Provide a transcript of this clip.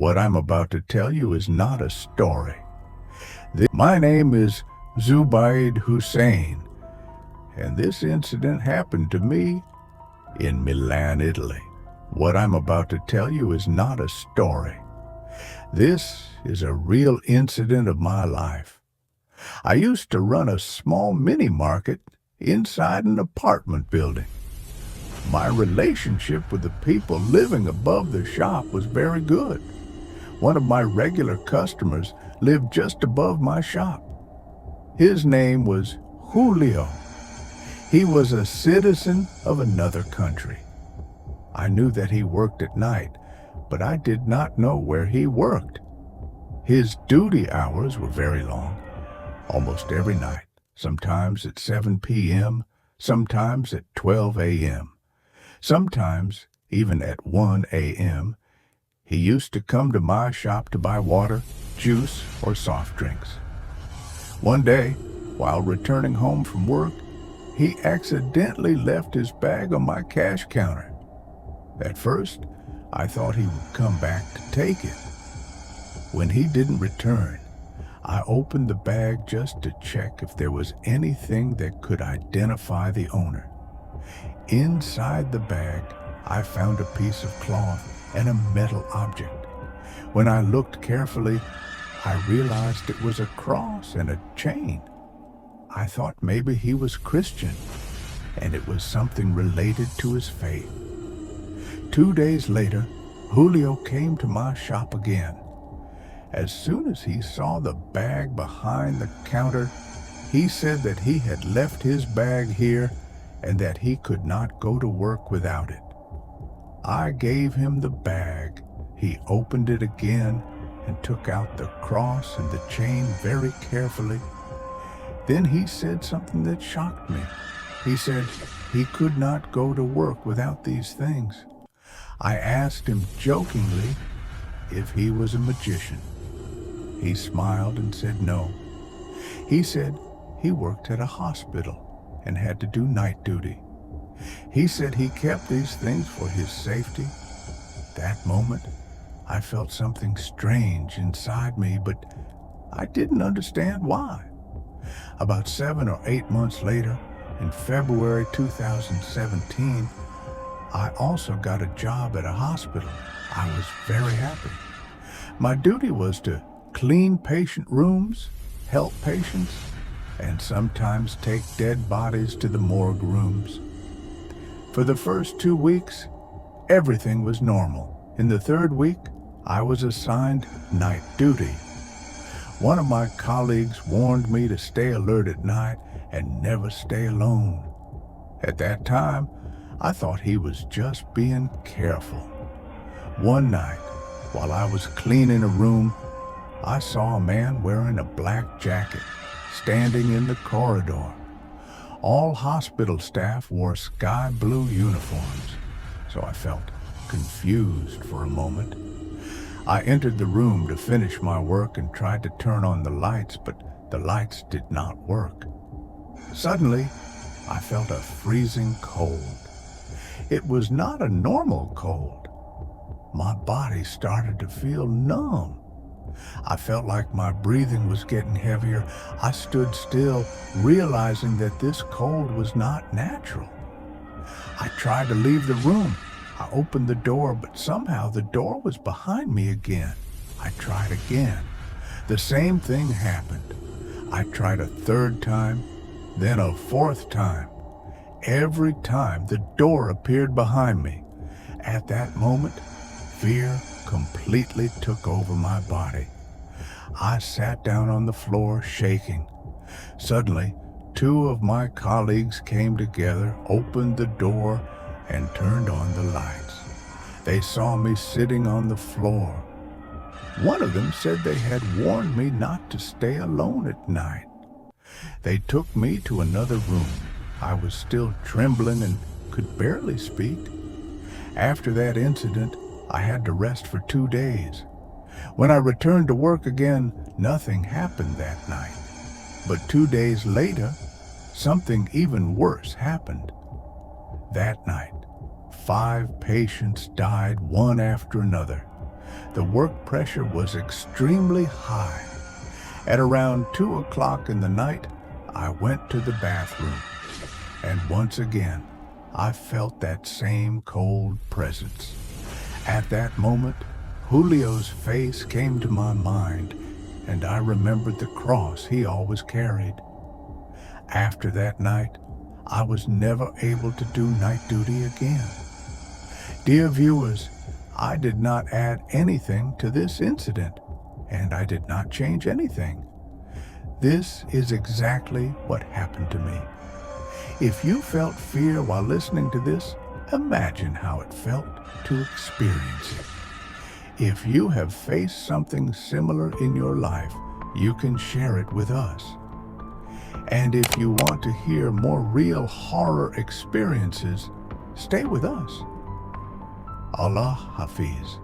What I'm about to tell you is not a story. My name is Zubayd Hussein, and this incident happened to me in Milan, Italy. What I'm about to tell you is not a story. This is a real incident of my life. I used to run a small mini market inside an apartment building. My relationship with the people living above the shop was very good. One of my regular customers lived just above my shop. His name was Julio. He was a citizen of another country. I knew that he worked at night, but I did not know where he worked. His duty hours were very long, almost every night, sometimes at 7 p.m., sometimes at 12 a.m., sometimes even at 1 a.m. He used to come to my shop to buy water, juice, or soft drinks. One day, while returning home from work, he accidentally left his bag on my cash counter. At first, I thought he would come back to take it. When he didn't return, I opened the bag just to check if there was anything that could identify the owner. Inside the bag, I found a piece of cloth and a metal object. When I looked carefully, I realized it was a cross and a chain. I thought maybe he was Christian, and it was something related to his faith. 2 days later, Julio came to my shop again. As soon as he saw the bag behind the counter, he said that he had left his bag here and that he could not go to work without it. I gave him the bag. He opened it again and took out the cross and the chain very carefully. Then he said something that shocked me. He said he could not go to work without these things. I asked him jokingly if he was a magician. He smiled and said no. He said he worked at a hospital and had to do night duty. He said he kept these things for his safety. That moment, I felt something strange inside me, but I didn't understand why. About 7 or 8 months later, in February 2017, I also got a job at a hospital. I was very happy. My duty was to clean patient rooms, help patients, and sometimes take dead bodies to the morgue rooms. For the first 2 weeks, everything was normal. In the 3rd week, I was assigned night duty. One of my colleagues warned me to stay alert at night and never stay alone. At that time, I thought he was just being careful. One night, while I was cleaning a room, I saw a man wearing a black jacket standing in the corridor. All hospital staff wore sky blue uniforms, so I felt confused for a moment. I entered the room to finish my work and tried to turn on the lights, but the lights did not work. Suddenly, I felt a freezing cold. It was not a normal cold. My body started to feel numb. I felt like my breathing was getting heavier. I stood still, realizing that this cold was not natural. I tried to leave the room. I opened the door, but somehow the door was behind me again. I tried again. The same thing happened. I tried a 3rd time, then a 4th time. Every time the door appeared behind me. At that moment, fear completely took over my body. I sat down on the floor, shaking. Suddenly, 2 of my colleagues came together, opened the door, and turned on the lights. They saw me sitting on the floor. One of them said they had warned me not to stay alone at night. They took me to another room. I was still trembling and could barely speak. After that incident, I had to rest for 2 days. When I returned to work again, nothing happened that night. But 2 days later, something even worse happened. That night, 5 patients died one after another. The work pressure was extremely high. At around 2 o'clock in the night, I went to the bathroom, and once again, I felt that same cold presence. At that moment, Julio's face came to my mind, and I remembered the cross he always carried. After that night, I was never able to do night duty again. Dear viewers, I did not add anything to this incident, and I did not change anything. This is exactly what happened to me. If you felt fear while listening to this, imagine how it felt to experience it. If you have faced something similar in your life, you can share it with us. And if you want to hear more real horror experiences, stay with us. Allah Hafiz.